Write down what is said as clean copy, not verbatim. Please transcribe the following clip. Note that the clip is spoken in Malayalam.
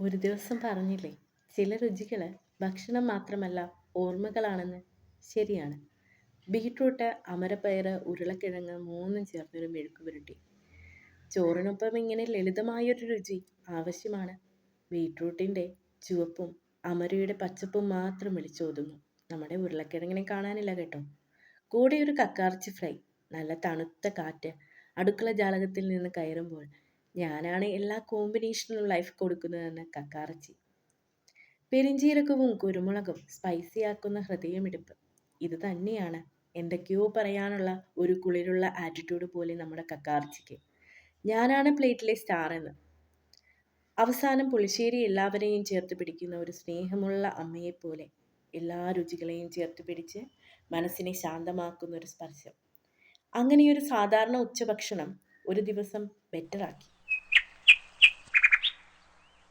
ഒരു ദിവസം പറഞ്ഞില്ലേ, ചില രുചികൾ ഭക്ഷണം മാത്രമല്ല ഓർമ്മകളാണെന്ന്. ശരിയാണ്. ബീട്രൂട്ട്, അമരപ്പയർ, ഉരുളക്കിഴങ്ങ് മൂന്നും ചേർന്നൊരു മെഴുക്ക് പുരട്ടി. ചോറിനൊപ്പം ഇങ്ങനെ ലളിതമായൊരു രുചി ആവശ്യമാണ്. ബീട്രൂട്ടിൻ്റെ ചുവപ്പും അമരയുടെ പച്ചപ്പും മാത്രം വിളിച്ചോതുന്നു. നമ്മുടെ ഉരുളക്കിഴങ്ങിനെ കാണാനില്ല കേട്ടോ. കൂടെ ഒരു കക്കാർച്ചി ഫ്രൈ, നല്ല തണുത്ത കാറ്റ് അടുക്കള ജാലകത്തിൽ നിന്ന് കയറുമ്പോൾ ഞാനാണ് എല്ലാ കോമ്പിനേഷനും ലൈഫ് കൊടുക്കുന്നതെന്ന് കക്കാറച്ചി. പെരിഞ്ചീരകവും കുരുമുളകും സ്പൈസിയാക്കുന്ന ഹൃദയമിടിപ്പ്. ഇത് തന്നെയാണ് എന്തൊക്കെയോ പറയാനുള്ള ഒരു കുളിരുള്ള ആറ്റിറ്റ്യൂഡ് പോലെ നമ്മുടെ കക്കാർച്ചിക്ക്. ഞാനാണ് പ്ലേറ്റിലെ സ്റ്റാർ എന്ന്. അവസാനം പുളിശ്ശേരി എല്ലാവരെയും ചേർത്ത് പിടിക്കുന്ന ഒരു സ്നേഹമുള്ള അമ്മയെപ്പോലെ എല്ലാ രുചികളെയും ചേർത്ത് പിടിച്ച് മനസ്സിനെ ശാന്തമാക്കുന്ന ഒരു സ്പർശം. അങ്ങനെയൊരു സാധാരണ ഉച്ചഭക്ഷണം ഒരു ദിവസം ബെറ്ററാക്കി.